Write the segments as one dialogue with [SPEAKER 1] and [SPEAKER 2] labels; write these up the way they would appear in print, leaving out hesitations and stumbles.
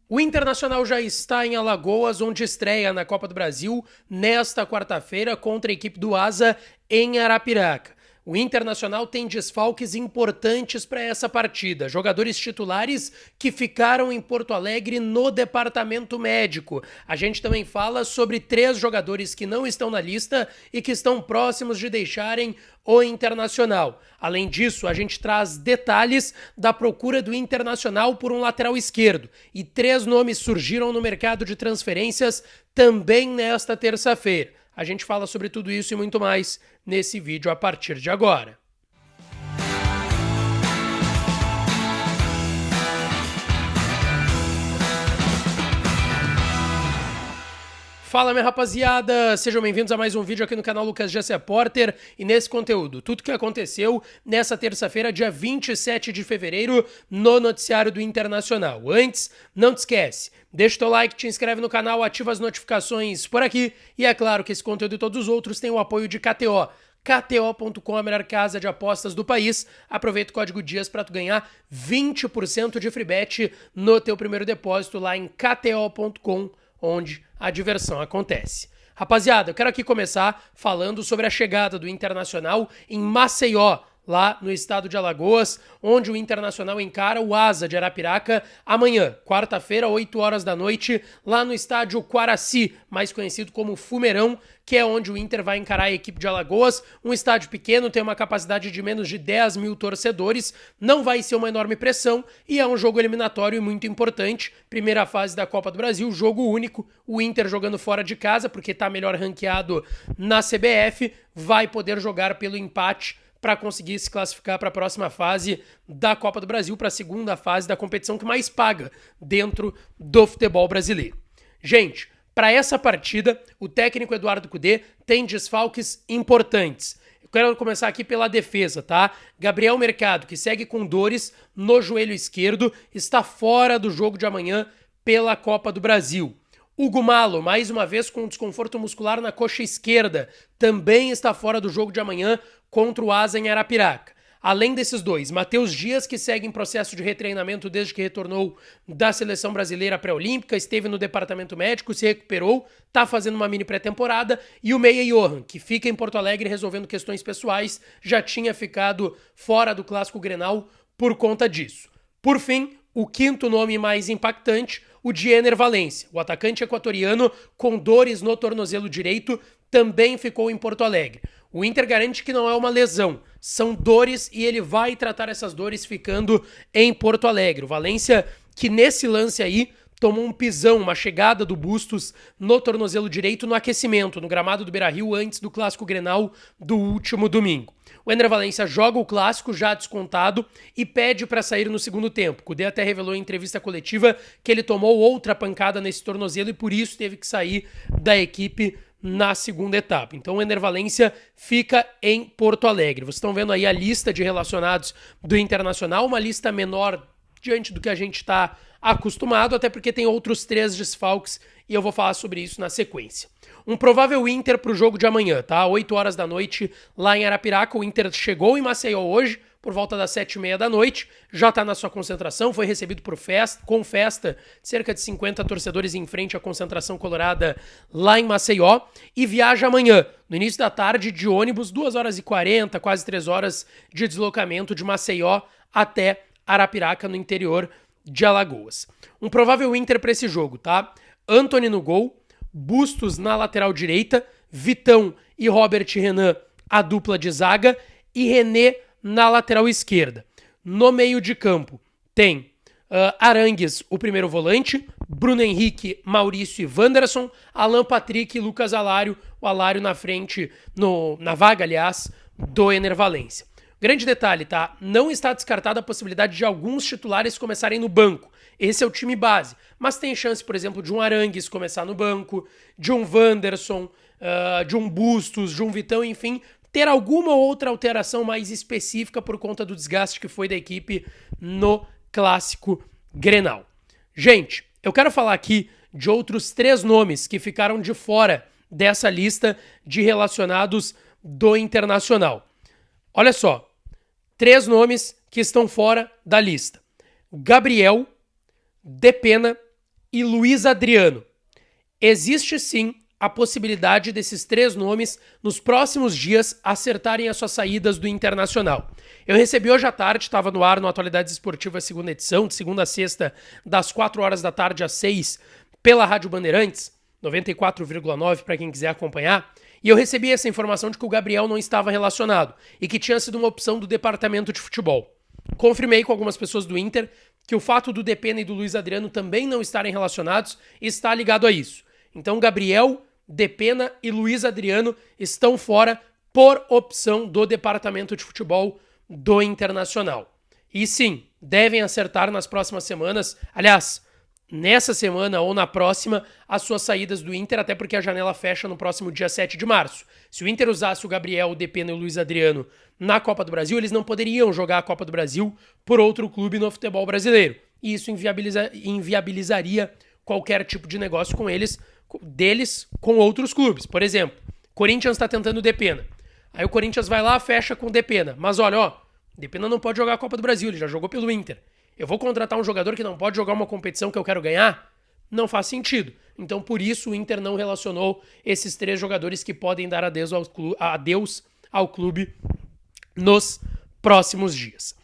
[SPEAKER 1] O Internacional já está em Alagoas, onde estreia na Copa do Brasil nesta quarta-feira contra a equipe do Asa em Arapiraca. O Internacional tem desfalques importantes para essa partida. Jogadores titulares que ficaram em Porto Alegre no departamento médico. A gente também fala sobre 3 jogadores que não estão na lista e que estão próximos de deixarem o Internacional. Além disso, a gente traz detalhes da procura do Internacional por um lateral esquerdo. E 3 nomes surgiram no mercado de transferências também nesta terça-feira. A gente fala sobre tudo isso e muito mais nesse vídeo a partir de agora. Fala, minha rapaziada, sejam bem-vindos a mais um vídeo aqui no canal Lucas Jesse Porter e nesse conteúdo, tudo que aconteceu nessa terça-feira, dia 27 de fevereiro, no noticiário do Internacional. Antes, não te esquece, deixa o teu like, te inscreve no canal, ativa as notificações por aqui e é claro que esse conteúdo e todos os outros têm o apoio de KTO. KTO.com, a melhor casa de apostas do país. Aproveita o código DIAS para tu ganhar 20% de free bet no teu primeiro depósito lá em KTO.com, onde a diversão acontece. Rapaziada, eu quero aqui começar falando sobre a chegada do Internacional em Maceió, lá no estado de Alagoas, onde o Internacional encara o Asa de Arapiraca amanhã, quarta-feira, 8 horas da noite, lá no estádio Quaraci, mais conhecido como Fumeirão, que é onde o Inter vai encarar a equipe de Alagoas. Um estádio pequeno, tem uma capacidade de menos de 10 mil torcedores, não vai ser uma enorme pressão e é um jogo eliminatório muito importante. Primeira fase da Copa do Brasil, jogo único, o Inter jogando fora de casa, porque está melhor ranqueado na CBF, vai poder jogar pelo empate para conseguir se classificar para a próxima fase da Copa do Brasil, para a segunda fase da competição que mais paga dentro do futebol brasileiro. Gente, para essa partida, o técnico Eduardo Cudê tem desfalques importantes. Eu quero começar aqui pela defesa, tá? Gabriel Mercado, que segue com dores no joelho esquerdo, está fora do jogo de amanhã pela Copa do Brasil. Hugo Malo, mais uma vez com desconforto muscular na coxa esquerda, também está fora do jogo de amanhã contra o Asa em Arapiraca. Além desses dois, Matheus Dias, que segue em processo de retreinamento desde que retornou da seleção brasileira pré-olímpica, esteve no departamento médico, se recuperou, está fazendo uma mini pré-temporada, e o Meia Johan, que fica em Porto Alegre resolvendo questões pessoais, já tinha ficado fora do Clássico Grenal por conta disso. Por fim, o quinto nome mais impactante, o Diener Valencia, o atacante equatoriano com dores no tornozelo direito, também ficou em Porto Alegre. O Inter garante que não é uma lesão, são dores e ele vai tratar essas dores ficando em Porto Alegre. O Valencia, que nesse lance aí tomou um pisão, uma chegada do Bustos no tornozelo direito no aquecimento, no gramado do Beira-Rio antes do Clássico Grenal do último domingo. O Enner Valencia joga o Clássico já descontado e pede para sair no segundo tempo. Cudê até revelou em entrevista coletiva que ele tomou outra pancada nesse tornozelo e por isso teve que sair da equipe na segunda etapa. Então o Enner Valencia fica em Porto Alegre. Vocês estão vendo aí a lista de relacionados do Internacional, uma lista menor diante do que a gente está acostumado, até porque tem outros 3 desfalques e eu vou falar sobre isso na sequência. Um provável Inter para o jogo de amanhã, tá? 8 horas da noite lá em Arapiraca. O Inter chegou em Maceió hoje, por volta das 7h30 da noite, já está na sua concentração, foi recebido com festa, cerca de 50 torcedores em frente à concentração colorada lá em Maceió, e viaja amanhã, no início da tarde, de ônibus, 2h40, quase 3 horas de deslocamento de Maceió até Arapiraca, no interior de Alagoas. Um provável Inter para esse jogo, tá? Antony no gol, Bustos na lateral direita, Vitão e Robert Renan, a dupla de zaga, e René na lateral esquerda. No meio de campo tem Arangues, o primeiro volante, Bruno Henrique, Maurício e Wanderson, Alan Patrick e Lucas Alário, o Alário na frente, na vaga, aliás, do Enner Valencia. Grande detalhe, tá? Não está descartada a possibilidade de alguns titulares começarem no banco. Esse é o time base. Mas tem chance, por exemplo, de um Arangues começar no banco, de um Wanderson, de um Bustos, de um Vitão, enfim, ter alguma outra alteração mais específica por conta do desgaste que foi da equipe no Clássico Grenal. Gente, eu quero falar aqui de outros 3 nomes que ficaram de fora dessa lista de relacionados do Internacional. Olha só, 3 nomes que estão fora da lista: Gabriel, Depena e Luiz Adriano. Existe sim a possibilidade desses 3 nomes nos próximos dias acertarem as suas saídas do Internacional. Eu recebi hoje à tarde, estava no ar no Atualidades Esportivas, segunda edição, de segunda a sexta, das 4 horas da tarde às 6, pela Rádio Bandeirantes, 94,9 para quem quiser acompanhar, e eu recebi essa informação de que o Gabriel não estava relacionado e que tinha sido uma opção do departamento de futebol. Confirmei com algumas pessoas do Inter que o fato do Depena e do Luiz Adriano também não estarem relacionados está ligado a isso. Então, Gabriel, Depena e Luiz Adriano estão fora por opção do departamento de futebol do Internacional. E sim, devem acertar nas próximas semanas, aliás, nessa semana ou na próxima, as suas saídas do Inter, até porque a janela fecha no próximo dia 7 de março. Se o Inter usasse o Gabriel, o Depena e o Luiz Adriano na Copa do Brasil, eles não poderiam jogar a Copa do Brasil por outro clube no futebol brasileiro. E isso inviabilizaria qualquer tipo de negócio com deles com outros clubes. Por exemplo, Corinthians está tentando o Depena. Aí o Corinthians vai lá, fecha com o Depena. Mas olha, Depena não pode jogar a Copa do Brasil, ele já jogou pelo Inter. Eu vou contratar um jogador que não pode jogar uma competição que eu quero ganhar? Não faz sentido. Então, por isso, o Inter não relacionou esses 3 jogadores que podem dar adeus ao clube nos próximos dias.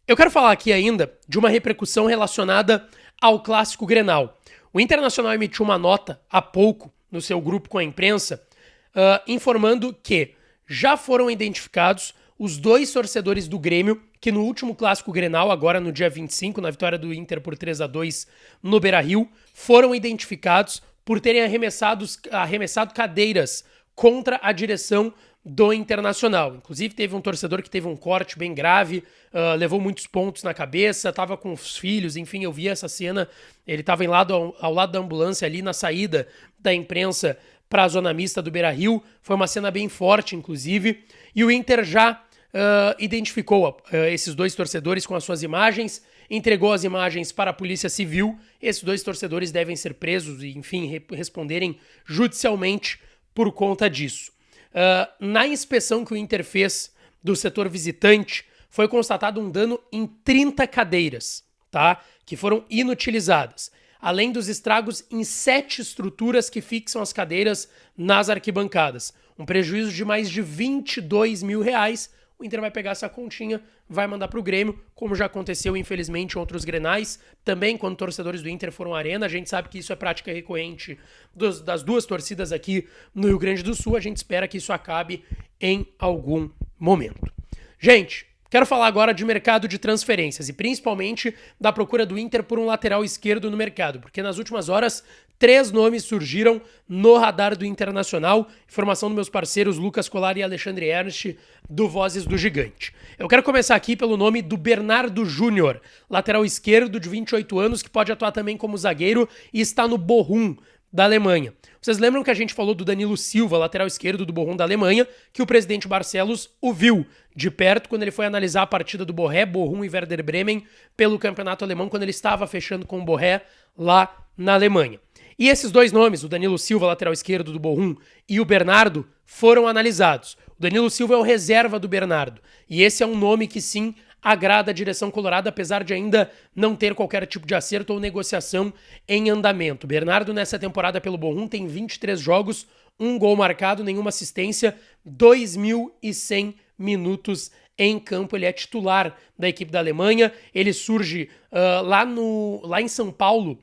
[SPEAKER 1] Eu quero falar aqui ainda de uma repercussão relacionada ao Clássico Grenal. O Internacional emitiu uma nota há pouco no seu grupo com a imprensa, informando que já foram identificados os 2 torcedores do Grêmio que no último Clássico Grenal, agora no dia 25, na vitória do Inter por 3-2 no Beira-Rio, foram identificados por terem arremessado cadeiras contra a direção do Internacional. Inclusive teve um torcedor que teve um corte bem grave, levou muitos pontos na cabeça, estava com os filhos, enfim, eu vi essa cena, ele estava ao lado da ambulância ali na saída da imprensa para a zona mista do Beira-Rio, foi uma cena bem forte, inclusive, e o Inter já identificou esses 2 torcedores com as suas imagens, entregou as imagens para a Polícia Civil. Esses 2 torcedores devem ser presos e, enfim, responderem judicialmente por conta disso. Na inspeção que o Inter fez do setor visitante, foi constatado um dano em 30 cadeiras, tá? Que foram inutilizadas, além dos estragos em 7 estruturas que fixam as cadeiras nas arquibancadas. Um prejuízo de mais de R$22 mil. O Inter vai pegar essa continha, vai mandar pro Grêmio, como já aconteceu, infelizmente, em outros grenais. Também, quando torcedores do Inter foram à arena, a gente sabe que isso é prática recorrente das 2 torcidas aqui no Rio Grande do Sul. A gente espera que isso acabe em algum momento. Gente, quero falar agora de mercado de transferências e principalmente da procura do Inter por um lateral esquerdo no mercado, porque nas últimas horas 3 nomes surgiram no radar do Internacional, informação dos meus parceiros Lucas Colar e Alexandre Ernst, do Vozes do Gigante. Eu quero começar aqui pelo nome do Bernardo Júnior, lateral esquerdo de 28 anos, que pode atuar também como zagueiro e está no Bochum, da Alemanha. Vocês lembram que a gente falou do Danilo Silva, lateral esquerdo do Bochum da Alemanha, que o presidente Barcelos o viu de perto quando ele foi analisar a partida do Borré, Bochum e Werder Bremen pelo campeonato alemão, quando ele estava fechando com o Borré lá na Alemanha. E esses 2 nomes, o Danilo Silva, lateral esquerdo do Bochum, e o Bernardo, foram analisados. O Danilo Silva é o reserva do Bernardo, e esse é um nome que sim agrada a direção colorada, apesar de ainda não ter qualquer tipo de acerto ou negociação em andamento. Bernardo, nessa temporada pelo Bochum, tem 23 jogos, 1 gol marcado, nenhuma assistência, 2.100 minutos em campo. Ele é titular da equipe da Alemanha, ele surge lá em São Paulo,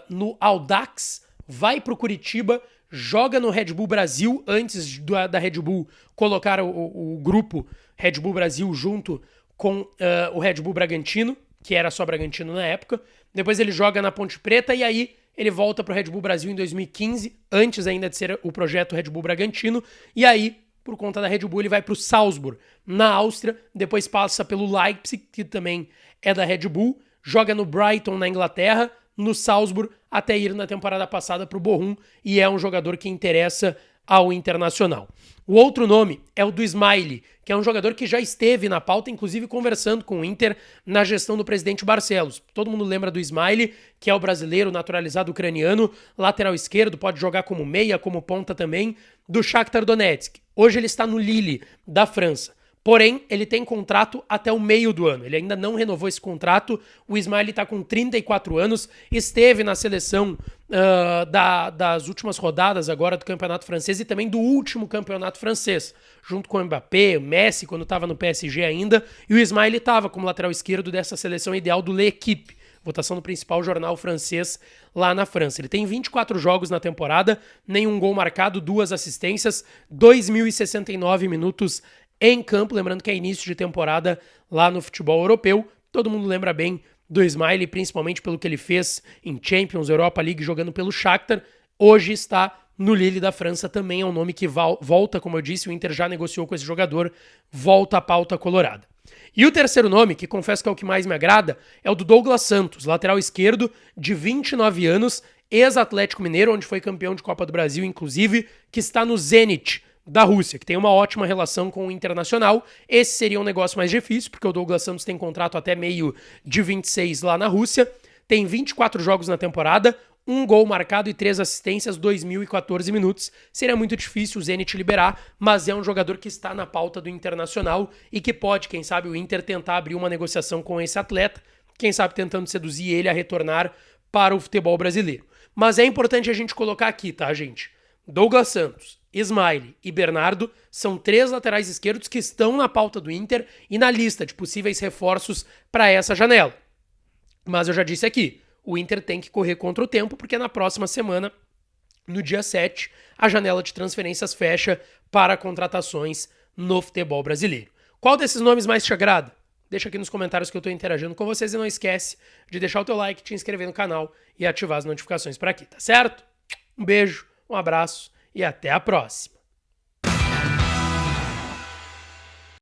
[SPEAKER 1] no Audax, vai pro Curitiba, joga no Red Bull Brasil, antes da Red Bull colocar o grupo Red Bull Brasil junto com o Red Bull Bragantino, que era só Bragantino na época. Depois ele joga na Ponte Preta e aí ele volta pro Red Bull Brasil em 2015, antes ainda de ser o projeto Red Bull Bragantino, e aí, por conta da Red Bull, ele vai pro Salzburg, na Áustria, depois passa pelo Leipzig, que também é da Red Bull, joga no Brighton, na Inglaterra, no Salzburg, até ir na temporada passada pro Bochum, e é um jogador que interessa ao Internacional. O outro nome é o do Ismaili, que é um jogador que já esteve na pauta, inclusive conversando com o Inter na gestão do presidente Barcelos. Todo mundo lembra do Ismaili, que é o brasileiro naturalizado ucraniano, lateral esquerdo, pode jogar como meia, como ponta também, do Shakhtar Donetsk. Hoje ele está no Lille, da França. Porém, ele tem contrato até o meio do ano. Ele ainda não renovou esse contrato. O Ismaili está com 34 anos, esteve na seleção das últimas rodadas agora do campeonato francês e também do último campeonato francês, junto com o Mbappé, o Messi, quando estava no PSG ainda, e o Ismaili estava como lateral esquerdo dessa seleção ideal do L'Équipe, votação no principal jornal francês lá na França. Ele tem 24 jogos na temporada, nenhum gol marcado, 2 assistências, 2.069 minutos em campo, lembrando que é início de temporada lá no futebol europeu. Todo mundo lembra bem do Ismaili, principalmente pelo que ele fez em Champions, Europa League, jogando pelo Shakhtar. Hoje está no Lille da França, também é um nome que volta, como eu disse, o Inter já negociou com esse jogador, volta à pauta colorada. E o terceiro nome, que confesso que é o que mais me agrada, é o do Douglas Santos, lateral esquerdo, de 29 anos, ex-Atlético Mineiro, onde foi campeão de Copa do Brasil, inclusive, que está no Zenit da Rússia, que tem uma ótima relação com o Internacional. Esse seria um negócio mais difícil, porque o Douglas Santos tem contrato até meio de 26 lá na Rússia, tem 24 jogos na temporada, 1 gol marcado e 3 assistências, 2.014 minutos. Seria muito difícil o Zenit liberar, mas é um jogador que está na pauta do Internacional e que pode, quem sabe, o Inter tentar abrir uma negociação com esse atleta, quem sabe tentando seduzir ele a retornar para o futebol brasileiro. Mas é importante a gente colocar aqui, tá, gente? Douglas Santos, Ismaili e Bernardo são 3 laterais esquerdos que estão na pauta do Inter e na lista de possíveis reforços para essa janela. Mas eu já disse aqui, o Inter tem que correr contra o tempo, porque na próxima semana, no dia 7, a janela de transferências fecha para contratações no futebol brasileiro. Qual desses nomes mais te agrada? Deixa aqui nos comentários que eu estou interagindo com vocês e não esquece de deixar o teu like, te inscrever no canal e ativar as notificações para aqui, tá certo? Um beijo, um abraço e até a próxima!